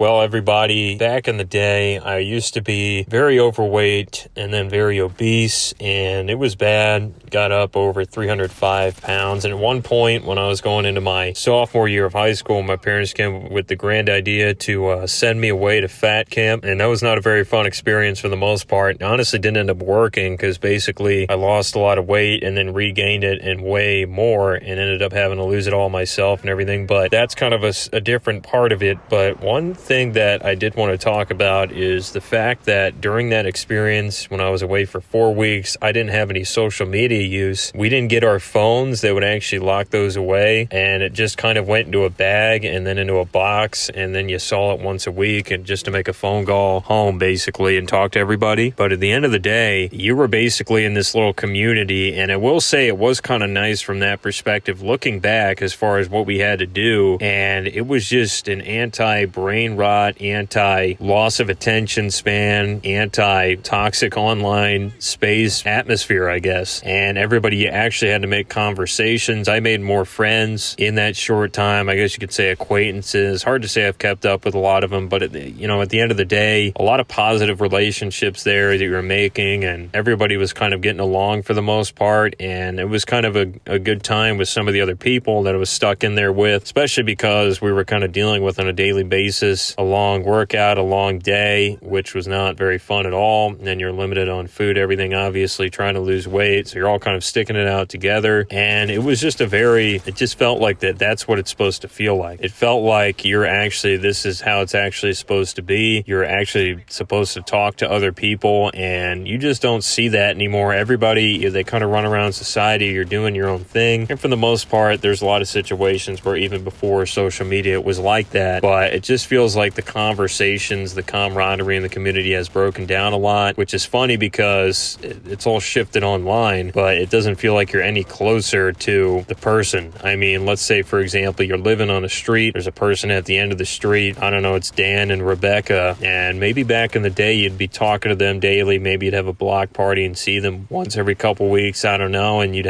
Well, everybody, back in the day, I used to be very overweight and then very obese, and it was bad. Got up over 305 pounds. And at one point, when I was going into my sophomore year of high school, my parents came up with the grand idea to send me away to fat camp. And that was not a very fun experience for the most part. It honestly didn't end up working because basically I lost a lot of weight and then regained it and way more and ended up having to lose it all myself and everything. But that's kind of a different part of it. But one thing that I did want to talk about is the fact that during that experience, when I was away for 4 weeks, I didn't have any social media use. We didn't get our phones. They would actually lock those away, and it just kind of went into a bag and then into a box, and then you saw it once a week and just to make a phone call home basically and talk to everybody. But at the end of the day, you were basically in this little community, and I will say it was kind of nice from that perspective looking back as far as what we had to do, and it was just an anti-brain rot, anti-loss of attention span, anti-toxic online space atmosphere, I guess. And everybody actually had to make conversations. I made more friends in that short time. I guess you could say acquaintances. Hard to say I've kept up with a lot of them, but at the end of the day, a lot of positive relationships there that you were making, and everybody was kind of getting along for the most part. And it was kind of a good time with some of the other people that I was stuck in there with, especially because we were kind of dealing with on a daily basis a long workout, a long day, which was not very fun at all. And then you're limited on food, everything, obviously trying to lose weight. So you're all kind of sticking it out together. And it was just it just felt like that's what it's supposed to feel like. It felt like this is how it's actually supposed to be. You're actually supposed to talk to other people, and you just don't see that anymore. Everybody, they kind of run around society. You're doing your own thing. And for the most part, there's a lot of situations where even before social media, it was like that. But it just feels like the conversations, the camaraderie in the community has broken down a lot, which is funny because it's all shifted online, but it doesn't feel like you're any closer to the person. I mean, let's say, for example, you're living on a street. There's a person at the end of the street. I don't know, it's Dan and Rebecca. And maybe back in the day, you'd be talking to them daily. Maybe you'd have a block party and see them once every couple weeks. I don't know. And you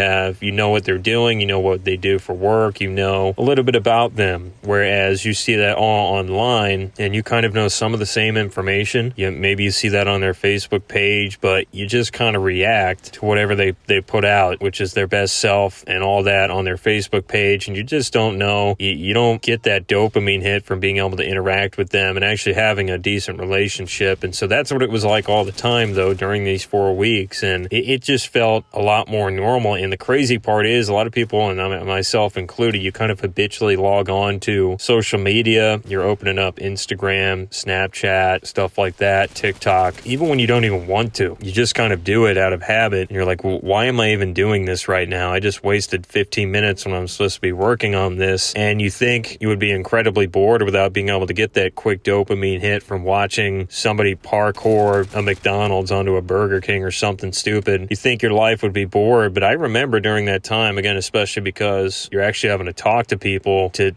know what they're doing. You know what they do for work. You know a little bit about them. Whereas you see that all online and you kind of know some of the same information. Maybe you see that on their Facebook page, but you just kind of react to whatever they put out, which is their best self and all that on their Facebook page. And you just don't know. You don't get that dopamine hit from being able to interact with them and actually having a decent relationship. And so that's what it was like all the time, though, during these 4 weeks. And it just felt a lot more normal. And the crazy part is a lot of people, and myself included, you kind of habitually log on to social media. You're opening up Instagram, Snapchat, stuff like that, TikTok, even when you don't even want to. You just kind of do it out of habit. And you're like, well, why am I even doing this right now? I just wasted 15 minutes when I'm supposed to be working on this. And you think you would be incredibly bored without being able to get that quick dopamine hit from watching somebody parkour a McDonald's onto a Burger King or something stupid. You think your life would be bored. But I remember during that time, again, especially because you're actually having to talk to people to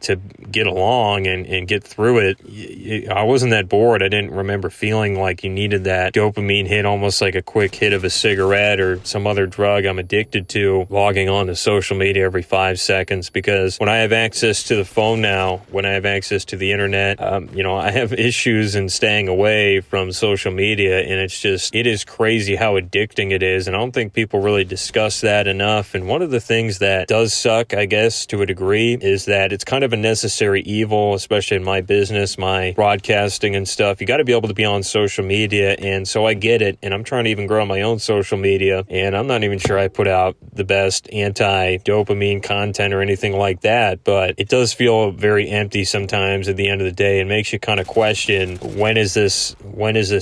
get along and get through it. I wasn't that bored. I didn't remember feeling like you needed that dopamine hit, almost like a quick hit of a cigarette or some other drug I'm addicted to, logging on to social media every 5 seconds. Because when I have access to the phone now, when I have access to the internet, I have issues in staying away from social media, and it is crazy how addicting it is. And I don't think people really discuss that enough. And one of the things that does suck, I guess, to a degree, is that it's kind of a necessary evil, especially in my business, my broadcasting and stuff. You got to be able to be on social media. And so I get it. And I'm trying to even grow my own social media. And I'm not even sure I put out the best anti-dopamine content or anything like that. But it does feel very empty sometimes at the end of the day. It makes you kind of question, when is this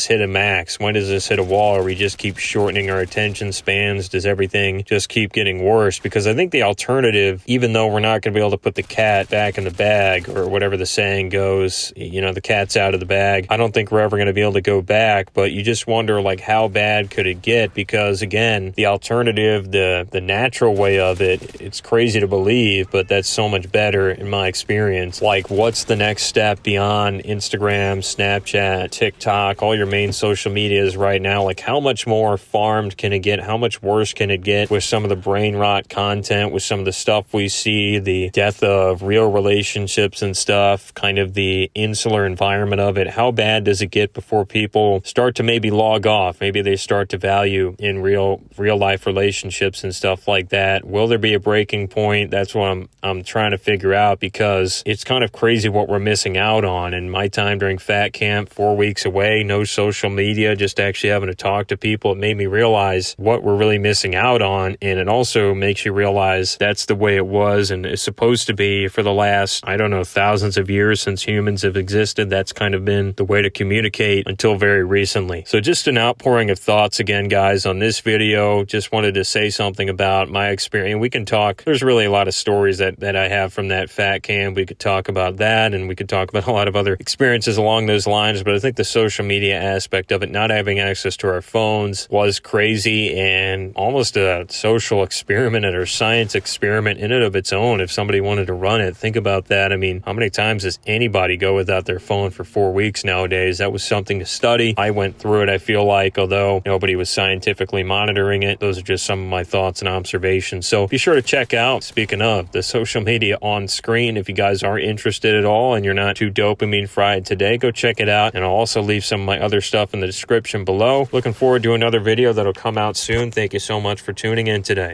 hit a max? When does this hit a wall? Or we just keep shortening our attention spans? Does everything just keep getting worse? Because I think the alternative, even though we're not going to be able to put the cat back in the bag, or whatever the saying goes, the cat's out of the bag, I don't think we're ever going to be able to go back. But you just wonder, like, how bad could it get? Because again, the alternative, the natural way of it, it's crazy to believe, but that's so much better in my experience. Like, what's the next step beyond Instagram, Snapchat, TikTok, all your main social medias right now? Like, how much more farmed can it get? How much worse can it get with some of the brain rot content, with some of the stuff we see, the death of real relationships and stuff, kind of the insular environment of it, how bad does it get before people start to maybe log off? Maybe they start to value in real life relationships and stuff like that. Will there be a breaking point? That's what I'm trying to figure out, because it's kind of crazy what we're missing out on. In my time during Fat Camp, 4 weeks away, no social media, just actually having to talk to people, it made me realize what we're really missing out on. And it also makes you realize that's the way it was and it's supposed to be for the last, I don't know, thousands of years since humans have existed. That's kind of been the way to communicate until very recently. So just an outpouring of thoughts again, guys, on this video. Just wanted to say something about my experience. We can talk, there's really a lot of stories that I have from that Fat Camp. We could talk about that, and we could talk about a lot of other experiences along those lines. But I think the social media aspect of it, not having access to our phones, was crazy and almost a social experiment or science experiment in and of its own. If somebody wanted to run it, think about that. I mean, how many times does anybody go without their phone for 4 weeks nowadays? That was something to study. I went through it, I feel like, although nobody was scientifically monitoring it. Those are just some of my thoughts and observations. So be sure to check out, speaking of, the social media on screen. If you guys are interested at all and you're not too dopamine fried today, go check it out. And I'll also leave some of my other stuff in the description below. Looking forward to another video that'll come out soon. Thank you so much for tuning in today.